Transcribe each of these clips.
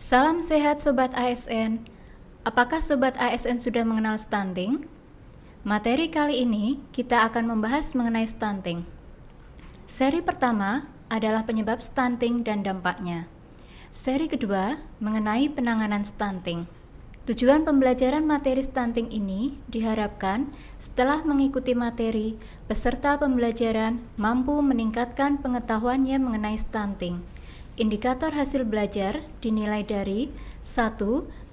Salam sehat Sobat ASN. Apakah Sobat ASN sudah mengenal stunting? Materi kali ini kita akan membahas mengenai stunting. Seri pertama adalah penyebab stunting dan dampaknya. Seri kedua mengenai penanganan stunting. Tujuan pembelajaran materi stunting ini diharapkan setelah mengikuti materi, peserta pembelajaran mampu meningkatkan pengetahuannya mengenai stunting. Indikator hasil belajar dinilai dari 1.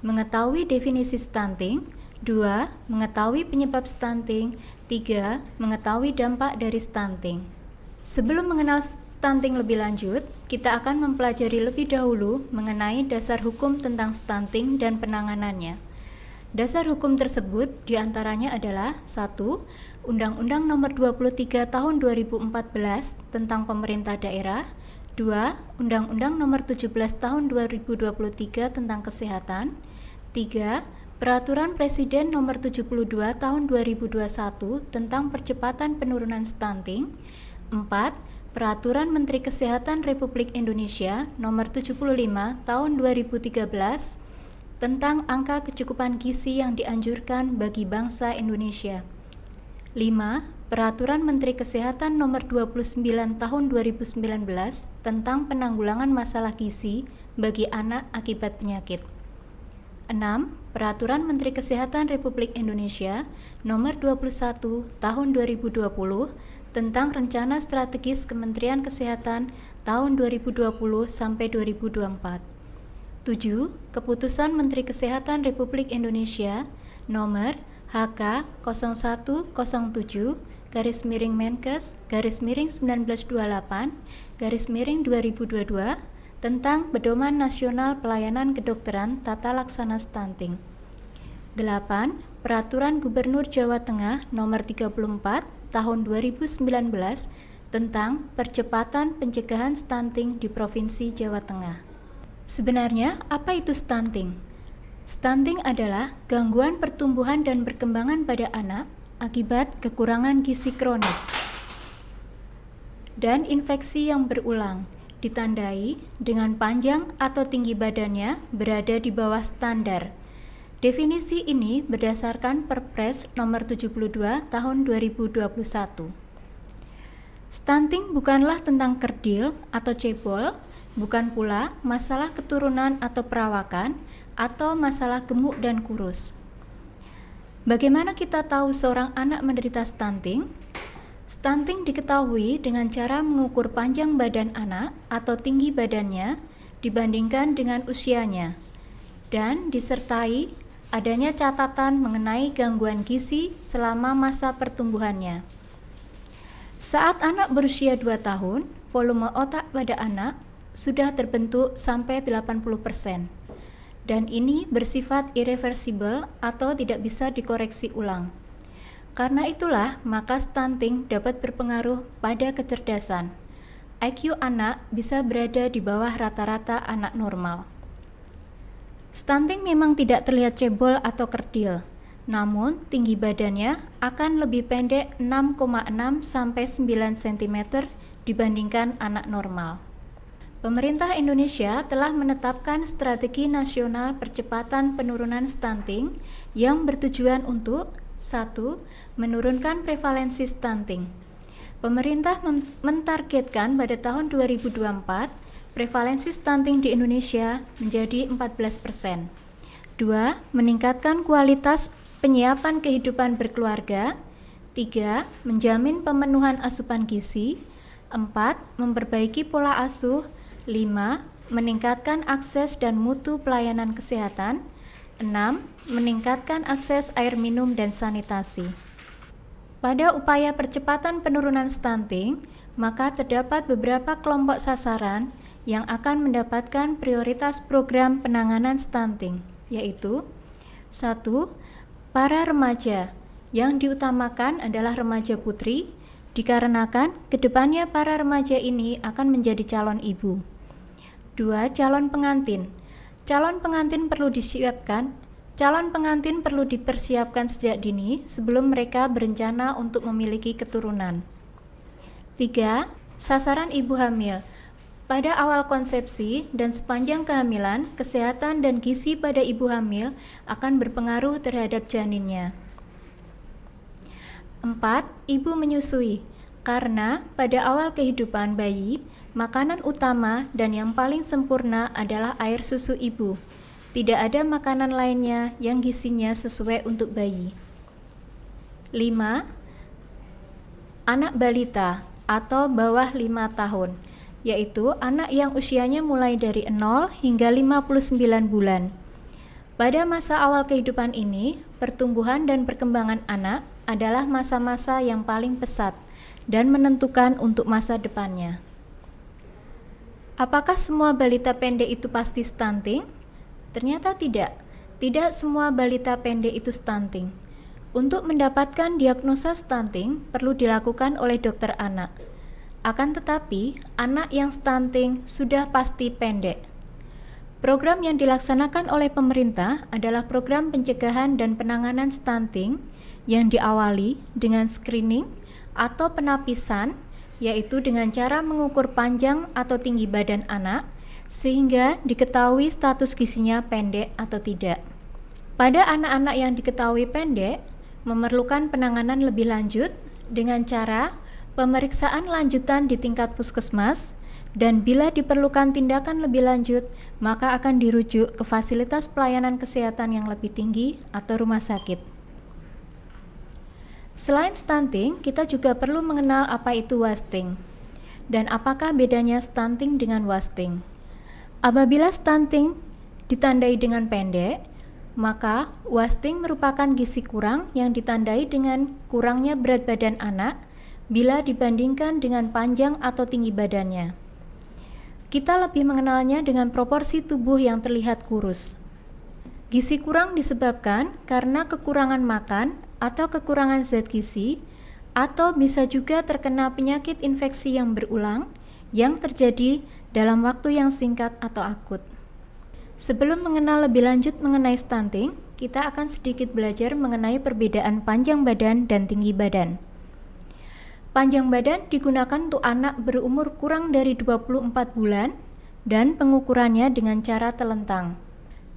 Mengetahui definisi stunting, 2. Mengetahui penyebab stunting, 3. Mengetahui dampak dari stunting. Sebelum mengenal stunting lebih lanjut, kita akan mempelajari lebih dahulu mengenai dasar hukum tentang stunting dan penanganannya. Dasar hukum tersebut diantaranya adalah 1. Undang-Undang Nomor 23 Tahun 2014 tentang Pemerintah Daerah, 2. Undang-Undang Nomor 17 Tahun 2023 tentang Kesehatan, 3. Peraturan Presiden Nomor 72 Tahun 2021 tentang Percepatan Penurunan Stunting, 4. Peraturan Menteri Kesehatan Republik Indonesia Nomor 75 Tahun 2013 tentang angka kecukupan gizi yang dianjurkan bagi bangsa Indonesia, 5. Peraturan Menteri Kesehatan Nomor 29 Tahun 2019 tentang penanggulangan masalah gizi bagi anak akibat penyakit. 6. Peraturan Menteri Kesehatan Republik Indonesia Nomor 21 Tahun 2020 tentang Rencana Strategis Kementerian Kesehatan tahun 2020 sampai 2024. 7. Keputusan Menteri Kesehatan Republik Indonesia Nomor HK 0107-Menkes-1928-2022 tentang Pedoman Nasional Pelayanan Kedokteran Tata Laksana Stunting. 8. Peraturan Gubernur Jawa Tengah Nomor 34 Tahun 2019 tentang Percepatan Pencegahan Stunting di Provinsi Jawa Tengah. Sebenarnya, apa itu stunting? Stunting adalah gangguan pertumbuhan dan perkembangan pada anak akibat kekurangan gizi kronis dan infeksi yang berulang, ditandai dengan panjang atau tinggi badannya berada di bawah standar. Definisi ini berdasarkan Perpres Nomor 72 Tahun 2021. Stunting bukanlah tentang kerdil atau cebol, bukan pula masalah keturunan atau perawakan, atau masalah gemuk dan kurus. Bagaimana kita tahu seorang anak menderita stunting? Stunting diketahui dengan cara mengukur panjang badan anak atau tinggi badannya dibandingkan dengan usianya, dan disertai adanya catatan mengenai gangguan gizi selama masa pertumbuhannya. Saat anak berusia 2 tahun, volume otak pada anak sudah terbentuk sampai 80%. Dan ini bersifat irreversible atau tidak bisa dikoreksi ulang. Karena itulah, maka stunting dapat berpengaruh pada kecerdasan. IQ anak bisa berada di bawah rata-rata anak normal. Stunting memang tidak terlihat cebol atau kerdil, namun tinggi badannya akan lebih pendek 6,6 sampai 9 cm dibandingkan anak normal. Pemerintah Indonesia telah menetapkan Strategi Nasional Percepatan Penurunan Stunting yang bertujuan untuk 1. Menurunkan prevalensi stunting. Pemerintah mentargetkan pada tahun 2024 prevalensi stunting di Indonesia menjadi 14%. 2. Meningkatkan kualitas penyiapan kehidupan berkeluarga. 3. Menjamin pemenuhan asupan gizi. 4. Memperbaiki pola asuh. 5. Meningkatkan akses dan mutu pelayanan kesehatan. 6. Meningkatkan akses air minum dan sanitasi. Pada upaya percepatan penurunan stunting, maka terdapat beberapa kelompok sasaran yang akan mendapatkan prioritas program penanganan stunting, yaitu 1. Para remaja, yang diutamakan adalah remaja putri, dikarenakan kedepannya para remaja ini akan menjadi calon ibu. 2. Calon pengantin. Calon pengantin perlu dipersiapkan sejak dini sebelum mereka berencana untuk memiliki keturunan. 3. Sasaran ibu hamil. Pada awal konsepsi dan sepanjang kehamilan, kesehatan dan gizi pada ibu hamil akan berpengaruh terhadap janinnya. 4. Ibu menyusui. Karena pada awal kehidupan bayi, makanan utama dan yang paling sempurna adalah air susu ibu. Tidak ada makanan lainnya yang gizinya sesuai untuk bayi. 5. Anak balita atau bawah 5 tahun, yaitu anak yang usianya mulai dari 0 hingga 59 bulan. Pada masa awal kehidupan ini, pertumbuhan dan perkembangan anak adalah masa-masa yang paling pesat dan menentukan untuk masa depannya. Apakah semua balita pendek itu pasti stunting? Ternyata tidak. Tidak semua balita pendek itu stunting. Untuk mendapatkan diagnosa stunting perlu dilakukan oleh dokter anak. Akan tetapi, anak yang stunting sudah pasti pendek. Program yang dilaksanakan oleh pemerintah adalah program pencegahan dan penanganan stunting yang diawali dengan screening atau penapisan, yaitu dengan cara mengukur panjang atau tinggi badan anak sehingga diketahui status gizinya pendek atau tidak. Pada anak-anak yang diketahui pendek, memerlukan penanganan lebih lanjut dengan cara pemeriksaan lanjutan di tingkat puskesmas, dan bila diperlukan tindakan lebih lanjut, maka akan dirujuk ke fasilitas pelayanan kesehatan yang lebih tinggi atau rumah sakit. Selain stunting, kita juga perlu mengenal apa itu wasting dan apakah bedanya stunting dengan wasting. Apabila stunting ditandai dengan pendek, maka wasting merupakan gizi kurang yang ditandai dengan kurangnya berat badan anak bila dibandingkan dengan panjang atau tinggi badannya. Kita lebih mengenalnya dengan proporsi tubuh yang terlihat kurus. Gizi kurang disebabkan karena kekurangan makan atau kekurangan zat gizi, atau bisa juga terkena penyakit infeksi yang berulang yang terjadi dalam waktu yang singkat atau akut. Sebelum mengenal lebih lanjut mengenai stunting, kita akan sedikit belajar mengenai perbedaan panjang badan dan tinggi badan. Panjang badan digunakan untuk anak berumur kurang dari 24 bulan dan pengukurannya dengan cara telentang.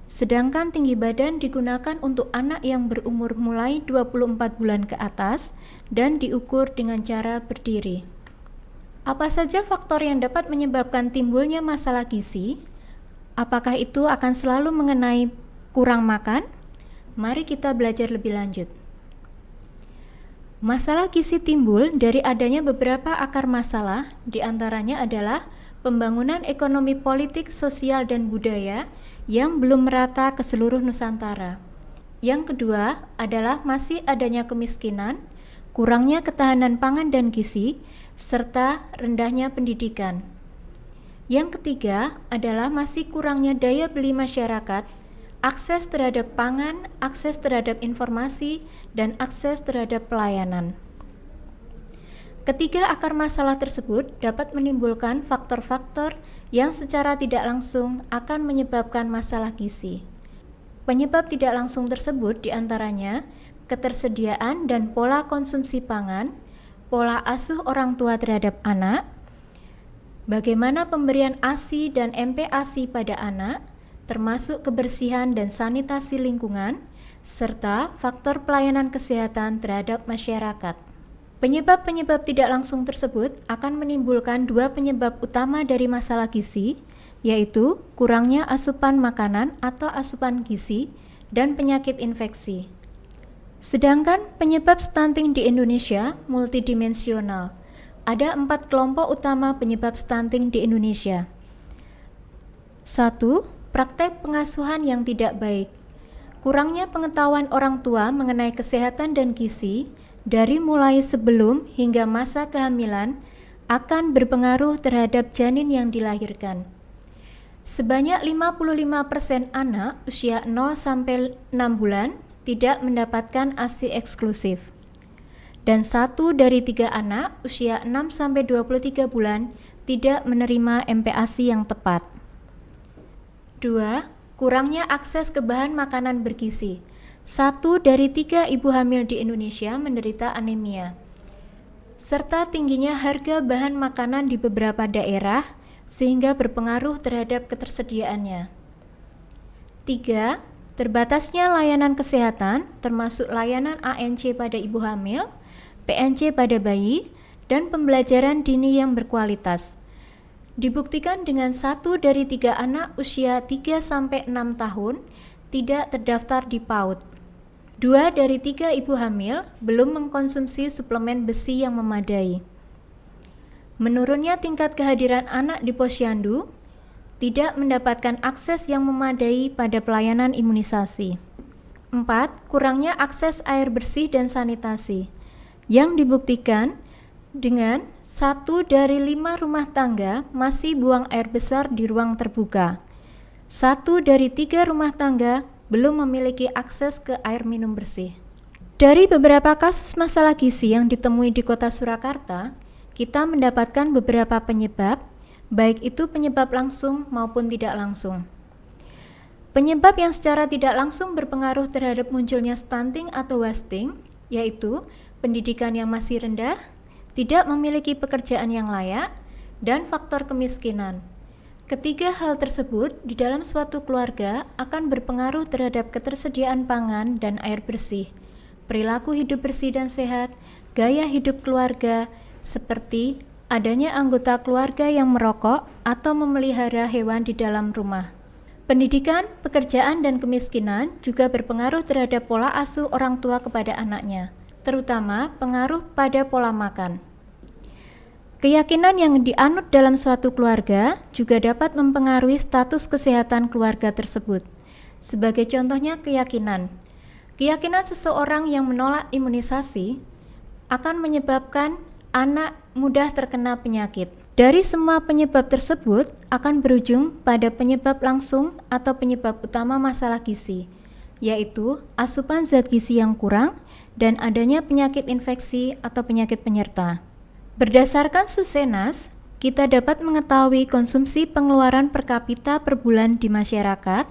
Sedangkan tinggi badan digunakan untuk anak yang berumur mulai 24 bulan ke atas dan diukur dengan cara berdiri. Apa saja faktor yang dapat menyebabkan timbulnya masalah gizi? Apakah itu akan selalu mengenai kurang makan? Mari kita belajar lebih lanjut. Masalah gizi timbul dari adanya beberapa akar masalah, diantaranya adalah pembangunan ekonomi politik, sosial, dan budaya yang belum merata ke seluruh Nusantara. Yang kedua adalah masih adanya kemiskinan, kurangnya ketahanan pangan dan gizi, serta rendahnya pendidikan. Yang ketiga adalah masih kurangnya daya beli masyarakat, akses terhadap pangan, akses terhadap informasi, dan akses terhadap pelayanan. Ketiga akar masalah tersebut dapat menimbulkan faktor-faktor yang secara tidak langsung akan menyebabkan masalah gizi. Penyebab tidak langsung tersebut diantaranya ketersediaan dan pola konsumsi pangan, pola asuh orang tua terhadap anak, bagaimana pemberian ASI dan MPASI pada anak, termasuk kebersihan dan sanitasi lingkungan, serta faktor pelayanan kesehatan terhadap masyarakat. Penyebab-penyebab tidak langsung tersebut akan menimbulkan dua penyebab utama dari masalah gizi, yaitu kurangnya asupan makanan atau asupan gizi dan penyakit infeksi. Sedangkan penyebab stunting di Indonesia multidimensional. Ada 4 kelompok utama penyebab stunting di Indonesia. 1. Praktek pengasuhan yang tidak baik. Kurangnya pengetahuan orang tua mengenai kesehatan dan gizi dari mulai sebelum hingga masa kehamilan akan berpengaruh terhadap janin yang dilahirkan. Sebanyak 55% anak usia 0-6 bulan tidak mendapatkan ASI eksklusif. Dan 1 dari 3 anak usia 6-23 bulan tidak menerima MPASI yang tepat. 2. Kurangnya akses ke bahan makanan bergizi. 1 dari 3 ibu hamil di Indonesia menderita anemia. Serta tingginya harga bahan makanan di beberapa daerah, sehingga berpengaruh terhadap ketersediaannya. 3. Terbatasnya layanan kesehatan, termasuk layanan ANC pada ibu hamil, PNC pada bayi, dan pembelajaran dini yang berkualitas. Dibuktikan dengan 1 dari 3 anak usia 3-6 tahun tidak terdaftar di PAUD. 2 dari 3 ibu hamil belum mengkonsumsi suplemen besi yang memadai. Menurunnya tingkat kehadiran anak di posyandu, tidak mendapatkan akses yang memadai pada pelayanan imunisasi. 4. Kurangnya akses air bersih dan sanitasi, yang dibuktikan dengan 1 dari 5 rumah tangga masih buang air besar di ruang terbuka. 1 dari 3 rumah tangga belum memiliki akses ke air minum bersih. Dari beberapa kasus masalah gizi yang ditemui di Kota Surakarta, kita mendapatkan beberapa penyebab, baik itu penyebab langsung maupun tidak langsung. Penyebab yang secara tidak langsung berpengaruh terhadap munculnya stunting atau wasting, yaitu pendidikan yang masih rendah, tidak memiliki pekerjaan yang layak, dan faktor kemiskinan. Ketiga hal tersebut di dalam suatu keluarga akan berpengaruh terhadap ketersediaan pangan dan air bersih, perilaku hidup bersih dan sehat, gaya hidup keluarga, seperti adanya anggota keluarga yang merokok atau memelihara hewan di dalam rumah. Pendidikan, pekerjaan, dan kemiskinan juga berpengaruh terhadap pola asuh orang tua kepada anaknya, terutama pengaruh pada pola makan. Keyakinan yang dianut dalam suatu keluarga juga dapat mempengaruhi status kesehatan keluarga tersebut. Sebagai contohnya keyakinan seseorang yang menolak imunisasi akan menyebabkan anak mudah terkena penyakit. Dari semua penyebab tersebut akan berujung pada penyebab langsung atau penyebab utama masalah gizi, yaitu asupan zat gizi yang kurang dan adanya penyakit infeksi atau penyakit penyerta. Berdasarkan Susenas, kita dapat mengetahui konsumsi pengeluaran per kapita per bulan di masyarakat.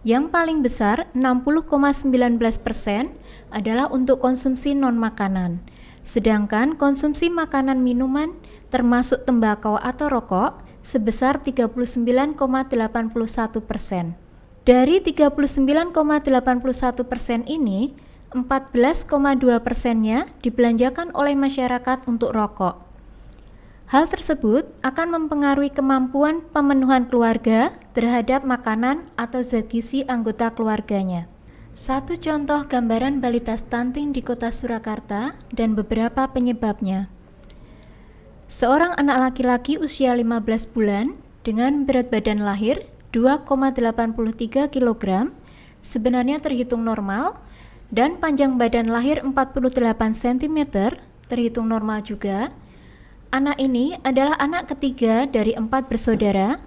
Yang paling besar, 60,19% adalah untuk konsumsi non-makanan. Sedangkan konsumsi makanan minuman termasuk tembakau atau rokok sebesar 39,81%. Dari 39,81% ini, 14,2%-nya dibelanjakan oleh masyarakat untuk rokok. Hal tersebut akan mempengaruhi kemampuan pemenuhan keluarga terhadap makanan atau zat gizi anggota keluarganya. Satu contoh gambaran balita stunting di Kota Surakarta dan beberapa penyebabnya. Seorang anak laki-laki usia 15 bulan dengan berat badan lahir 2,83 kg sebenarnya terhitung normal dan panjang badan lahir 48 cm terhitung normal juga. Anak ini adalah anak ketiga dari 4 bersaudara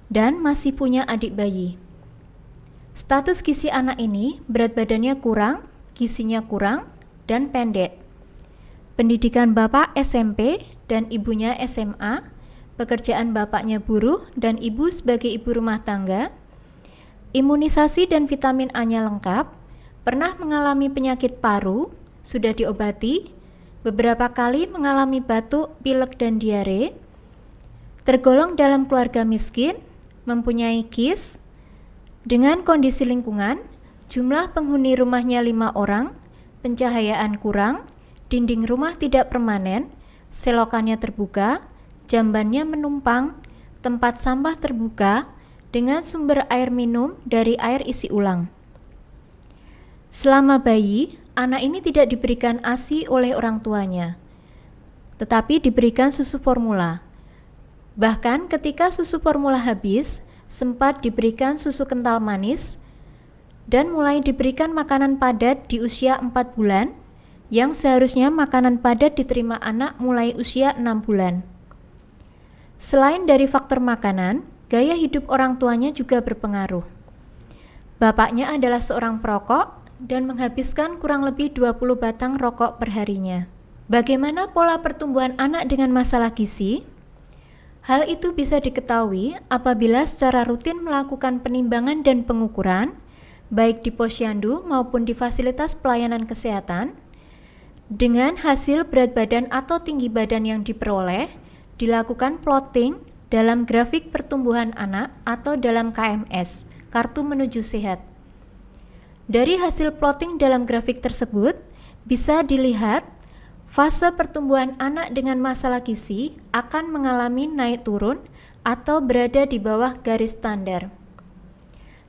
dan masih punya adik bayi. Status gizi anak ini berat badannya kurang, gizinya kurang, dan pendek. Pendidikan bapak SMP dan ibunya SMA, pekerjaan bapaknya buruh dan ibu sebagai ibu rumah tangga, imunisasi dan vitamin A-nya lengkap, pernah mengalami penyakit paru, sudah diobati, beberapa kali mengalami batuk, pilek, dan diare, tergolong dalam keluarga miskin, mempunyai KIS, dengan kondisi lingkungan, jumlah penghuni rumahnya 5 orang, pencahayaan kurang, dinding rumah tidak permanen, selokannya terbuka, jambannya menumpang, tempat sampah terbuka, dengan sumber air minum dari air isi ulang. Selama bayi, anak ini tidak diberikan ASI oleh orang tuanya, tetapi diberikan susu formula. Bahkan ketika susu formula habis, sempat diberikan susu kental manis dan mulai diberikan makanan padat di usia 4 bulan, yang seharusnya makanan padat diterima anak mulai usia 6 bulan. Selain dari faktor makanan, gaya hidup orang tuanya juga berpengaruh. Bapaknya adalah seorang perokok dan menghabiskan kurang lebih 20 batang rokok perharinya. Bagaimana pola pertumbuhan anak dengan masalah gizi? Hal itu bisa diketahui apabila secara rutin melakukan penimbangan dan pengukuran, baik di posyandu maupun di fasilitas pelayanan kesehatan, dengan hasil berat badan atau tinggi badan yang diperoleh, dilakukan plotting dalam grafik pertumbuhan anak atau dalam KMS, Kartu Menuju Sehat. Dari hasil plotting dalam grafik tersebut, bisa dilihat fase pertumbuhan anak dengan masalah gizi akan mengalami naik turun atau berada di bawah garis standar.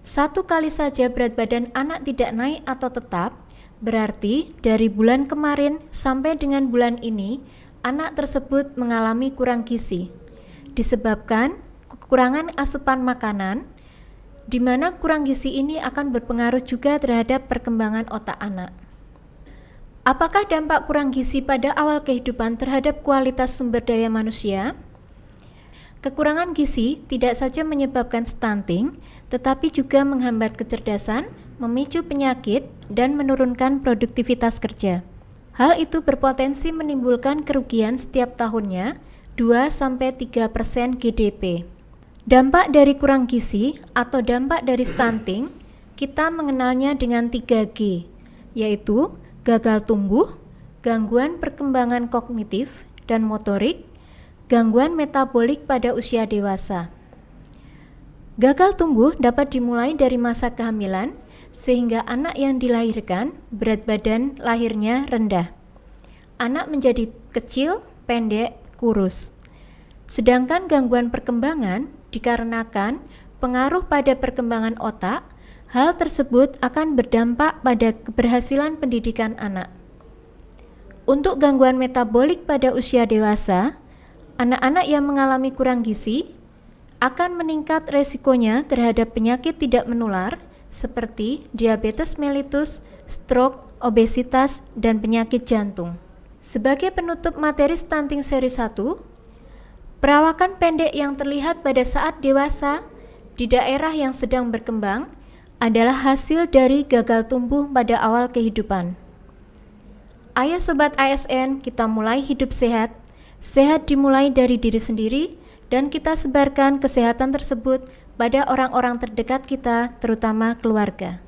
Satu kali saja berat badan anak tidak naik atau tetap, berarti dari bulan kemarin sampai dengan bulan ini, anak tersebut mengalami kurang gizi, disebabkan kekurangan asupan makanan, di mana kurang gizi ini akan berpengaruh juga terhadap perkembangan otak anak. Apakah dampak kurang gizi pada awal kehidupan terhadap kualitas sumber daya manusia? Kekurangan gizi tidak saja menyebabkan stunting, tetapi juga menghambat kecerdasan, memicu penyakit, dan menurunkan produktivitas kerja. Hal itu berpotensi menimbulkan kerugian setiap tahunnya 2-3% GDP. Dampak dari kurang gizi atau dampak dari stunting, kita mengenalnya dengan 3G, yaitu gagal tumbuh, gangguan perkembangan kognitif dan motorik, gangguan metabolik pada usia dewasa. Gagal tumbuh dapat dimulai dari masa kehamilan, sehingga anak yang dilahirkan berat badan lahirnya rendah. Anak menjadi kecil, pendek, kurus. Sedangkan gangguan perkembangan dikarenakan pengaruh pada perkembangan otak, hal tersebut akan berdampak pada keberhasilan pendidikan anak. Untuk gangguan metabolik pada usia dewasa, anak-anak yang mengalami kurang gizi akan meningkat resikonya terhadap penyakit tidak menular seperti diabetes mellitus, stroke, obesitas, dan penyakit jantung. Sebagai penutup materi stunting seri 1, perawakan pendek yang terlihat pada saat dewasa di daerah yang sedang berkembang adalah hasil dari gagal tumbuh pada awal kehidupan. Ayo Sobat ASN, kita mulai hidup sehat. Sehat dimulai dari diri sendiri, dan kita sebarkan kesehatan tersebut pada orang-orang terdekat kita, terutama keluarga.